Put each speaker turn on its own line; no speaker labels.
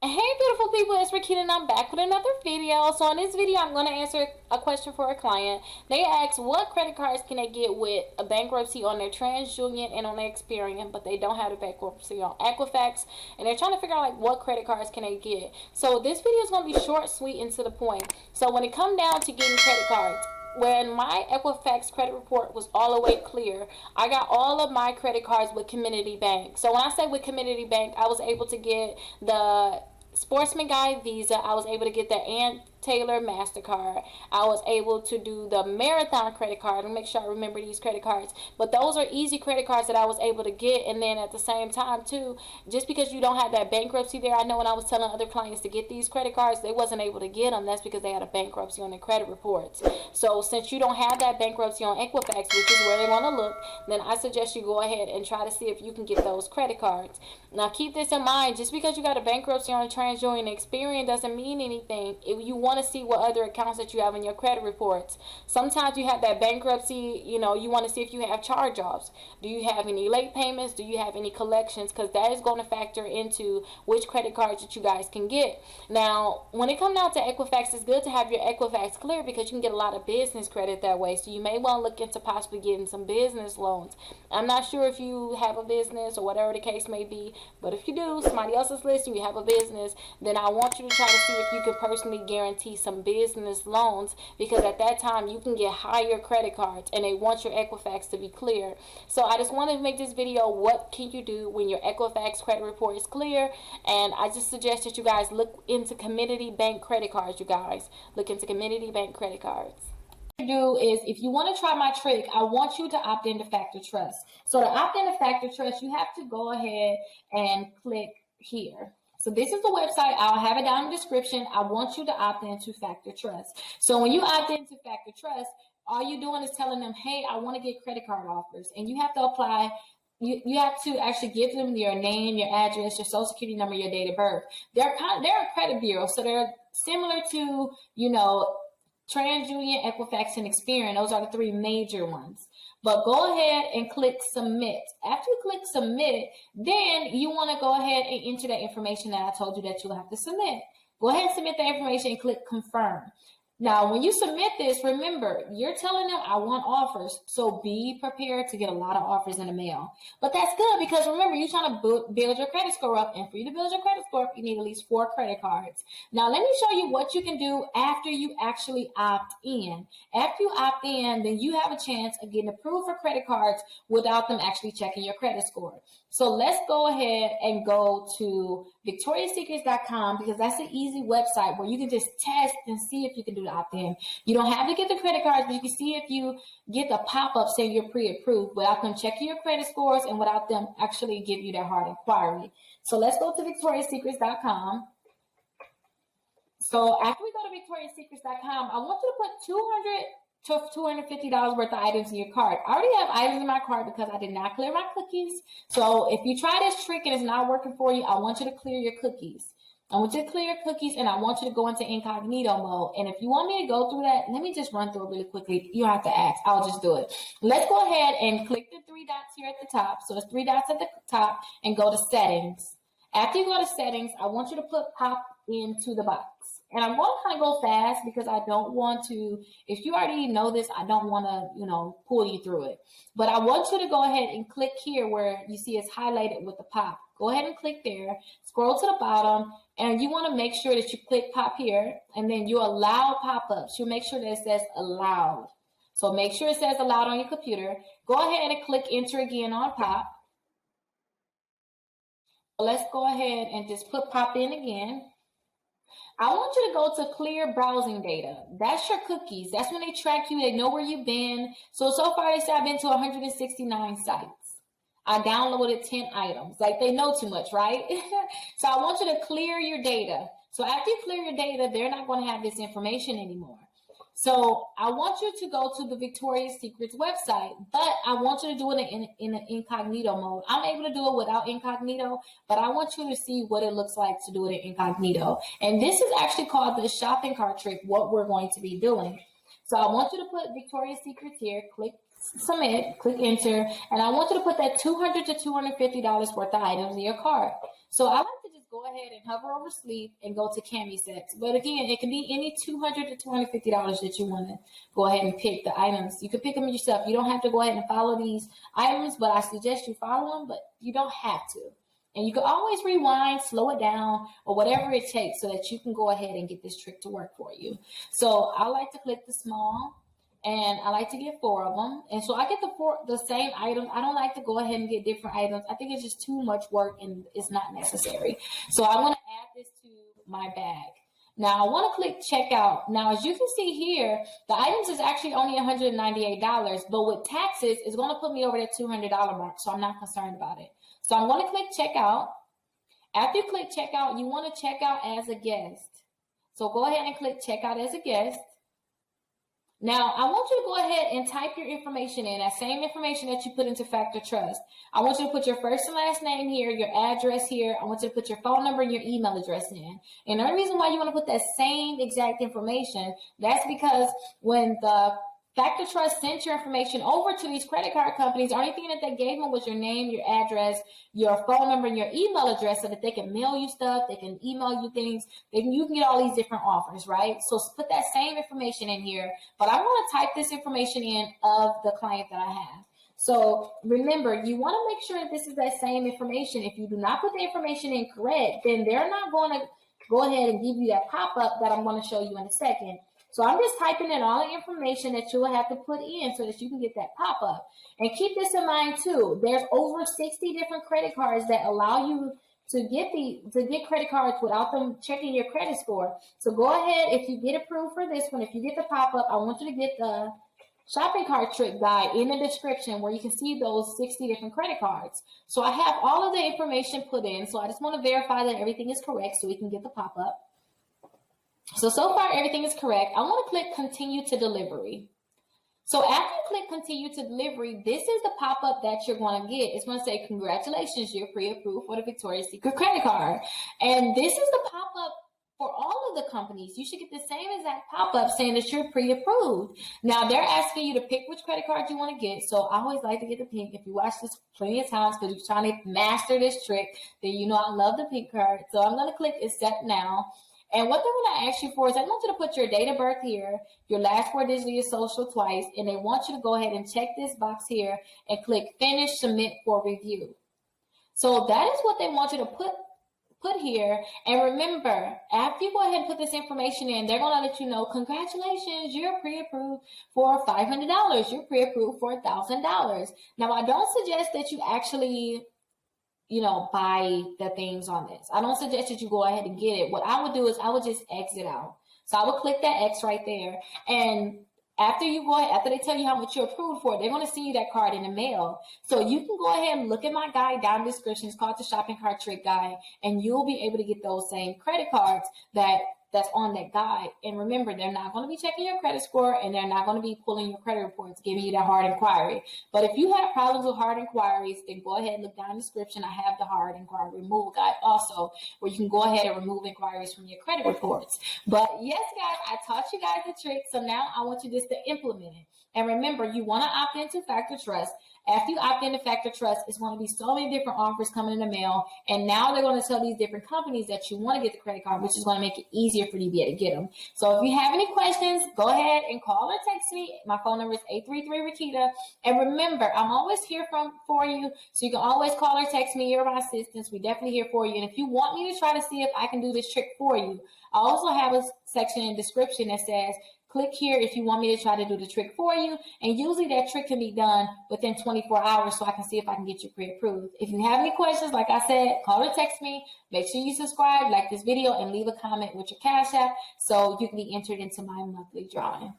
Hey beautiful people, it's Rickita and I'm back with another video. So in this video, I'm going to answer a question for a client. They asked what credit cards can they get with a bankruptcy on their TransUnion and on their Experian, but they don't have a bankruptcy on Equifax, and they're trying to figure out like what credit cards can they get. So this video is going to be short, sweet, and to the point. So when it comes down to getting credit cards, when my Equifax credit report was all the way clear, I got all of my credit cards with Community Bank. So when I say with Community Bank, I was able to get the Sportsman Guide Visa. I was able to get the Ann Taylor MasterCard. I was able to do the Marathon credit card and make sure I remember these credit cards. But those are easy credit cards that I was able to get. And then at the same time too, just because you don't have that bankruptcy there, I know when I was telling other clients to get these credit cards, they wasn't able to get them. That's because they had a bankruptcy on their credit reports. So since you don't have that bankruptcy on Equifax, which is where they want to look, then I suggest you go ahead and try to see if you can get those credit cards. Now keep this in mind, just because you got a bankruptcy on a TransUnion Experian doesn't mean anything. If you want to see what other accounts that you have in your credit reports, sometimes you have that bankruptcy, you want to see if you have charge-offs. Do you have any late payments? Do you have any collections? Because that is going to factor into which credit cards that you guys can get. Now when it comes down to Equifax, it's good to have your Equifax clear because you can get a lot of business credit that way. So you may want to look into possibly getting some business loans. I'm not sure if you have a business or whatever the case may be, but if you do, somebody else is listening, you have a business, then I want you to try to see if you can personally guarantee some business loans, because at that time you can get higher credit cards and they want your Equifax to be clear. So I just wanted to make this video, what can you do when your Equifax credit report is clear? And I just suggest that you guys look into Community Bank credit cards. You guys look into Community Bank credit cards. Do is, if you want to try my trick, I want you to opt into Factor Trust. So to opt into Factor Trust, you have to go ahead and click here. So this is the website. I'll have it down in the description. I want you to opt into Factor Trust. So when you opt into Factor Trust, all you're doing is telling them, hey, I want to get credit card offers, and you have to apply. You have to actually give them your name, your address, your social security number, your date of birth. They're a credit bureau, so they're similar to, TransUnion, Equifax, and Experian. Those are the three major ones. But go ahead and click submit. After you click submit, then you want to go ahead and enter that information that I told you that you'll have to submit. Go ahead and submit that information and click confirm. Now, when you submit this, remember, you're telling them I want offers, so be prepared to get a lot of offers in the mail. But that's good because remember, you're trying to build your credit score up, and for you to build your credit score up, you need at least 4 credit cards. Now, let me show you what you can do after you actually opt in. After you opt in, then you have a chance of getting approved for credit cards without them actually checking your credit score. So let's go ahead and go to victoriassecrets.com, because that's an easy website where you can just test and see if you can do the opt-in. You don't have to get the credit cards, but you can see if you get the pop-up saying you're pre-approved without them checking your credit scores and without them actually give you their hard inquiry. So let's go to victoriassecrets.com. So after we go to victoriassecrets.com, I want you to put $250 worth of items in your cart. I already have items in my cart because I did not clear my cookies. So if you try this trick and it's not working for you, I want you to clear your cookies. I want you to clear your cookies, and I want you to go into incognito mode. And if you want me to go through that, let me just run through it really quickly. You don't have to ask. I'll just do it. Let's go ahead and click the 3 dots here at the top. So it's 3 dots at the top, and go to settings. After you go to settings, I want you to put pop into the box. And I'm going to kind of go fast because I don't want to, if you already know this, I don't want to, pull you through it. But I want you to go ahead and click here where you see it's highlighted with the pop. Go ahead and click there, scroll to the bottom, and you want to make sure that you click pop here, and then you allow pop-ups. You'll make sure that it says allowed. So make sure it says allowed on your computer. Go ahead and click enter again on pop. Let's go ahead and just put pop in again. I want you to go to clear browsing data. That's your cookies. That's when they track you. They know where you've been. So far they say I've been to 169 sites. I downloaded 10 items. Like, they know too much, right? So I want you to clear your data. So after you clear your data, they're not going to have this information anymore. So I want you to go to the Victoria's Secrets website, but I want you to do it in an incognito mode. I'm able to do it without incognito, but I want you to see what it looks like to do it in incognito. And this is actually called the shopping cart trick, what we're going to be doing. So I want you to put Victoria's Secrets here, click submit, click enter, and I want you to put that $200 to $250 worth of items in your cart. So I like to just just go ahead and hover over sleep and go to cami sets. But again, it can be any $200 to $250 that you want to go ahead and pick the items. You can pick them yourself. You don't have to go ahead and follow these items, but I suggest you follow them, but you don't have to. And you can always rewind, slow it down, or whatever it takes so that you can go ahead and get this trick to work for you. So I like to click the small, and I like to get 4 of them. And so I get the same items. I don't like to go ahead and get different items. I think it's just too much work and it's not necessary. So I want to add this to my bag. Now I want to click checkout. Now, as you can see here, the items is actually only $198, but with taxes, it's going to put me over that $200 mark. So I'm not concerned about it. So I'm going to click checkout. After you click checkout, you want to check out as a guest. So go ahead and click checkout as a guest. Now, I want you to go ahead and type your information in, that same information that you put into Factor Trust. I want you to put your first and last name here, your address here. I want you to put your phone number and your email address in. And the only reason why you want to put that same exact information, that's because when the Factor Trust sent your information over to these credit card companies, the only thing that they gave them was your name, your address, your phone number, and your email address so that they can mail you stuff, they can email you things, you can get all these different offers, right? So put that same information in here, but I'm going to type this information in of the client that I have. So remember, you want to make sure that this is that same information. If you do not put the information in correct, then they're not going to go ahead and give you that pop-up that I'm going to show you in a second. So I'm just typing in all the information that you will have to put in so that you can get that pop-up. And keep this in mind too. There's over 60 different credit cards that allow you to get credit cards without them checking your credit score. So go ahead, if you get approved for this one, if you get the pop-up, I want you to get the shopping cart trick guide in the description where you can see those 60 different credit cards. So I have all of the information put in. So I just want to verify that everything is correct so we can get the pop-up. So far, everything is correct. I want to click continue to delivery. So after you click continue to delivery, this is the pop-up that you're going to get. It's going to say, congratulations, you're pre-approved for the Victoria's Secret credit card. And this is the pop-up for all of the companies. You should get the same exact pop-up saying that you're pre-approved. Now, they're asking you to pick which credit card you want to get. So I always like to get the pink. If you watch this plenty of times because you're trying to master this trick, then you know I love the pink card. So I'm going to click accept now. And what they're going to ask you for is I want you to put your date of birth here, your last 4 digits of your social twice, and they want you to go ahead and check this box here and click finish, submit for review. So that is what they want you to put here. And remember, after you go ahead and put this information in, they're going to let you know, congratulations, you're pre-approved for $500. You're pre-approved for $1,000. Now, I don't suggest that you actually buy the things on this. I don't suggest that you go ahead and get it. What I would do is I would just exit out. So I would click that X right there. And after they tell you how much you're approved for, they're going to send you that card in the mail. So you can go ahead and look at my guide down in the description. It's called the Shopping Cart Trick Guide. And you'll be able to get those same credit cards that's on that guide. And remember, they're not going to be checking your credit score and they're not going to be pulling your credit reports, giving you that hard inquiry. But if you have problems with hard inquiries, then go ahead and look down in the description. I have the hard inquiry removal guide also, where you can go ahead and remove inquiries from your credit reports. But yes, guys, I taught you guys the trick. So now I want you just to implement it. And remember, you want to opt into Factor Trust. After you opt into Factor Trust, it's going to be so many different offers coming in the mail. And now they're going to tell these different companies that you want to get the credit card, which is going to make it easier for you to be able to get them. So if you have any questions, go ahead and call or text me. My phone number is 833-Rickita. And remember, I'm always here for you. So you can always call or text me. You're my assistant. We're definitely here for you. And if you want me to try to see if I can do this trick for you, I also have a section in the description that says, click here if you want me to try to do the trick for you. And usually that trick can be done within 24 hours so I can see if I can get you pre-approved. If you have any questions, like I said, call or text me. Make sure you subscribe, like this video, and leave a comment with your Cash App so you can be entered into my monthly drawing.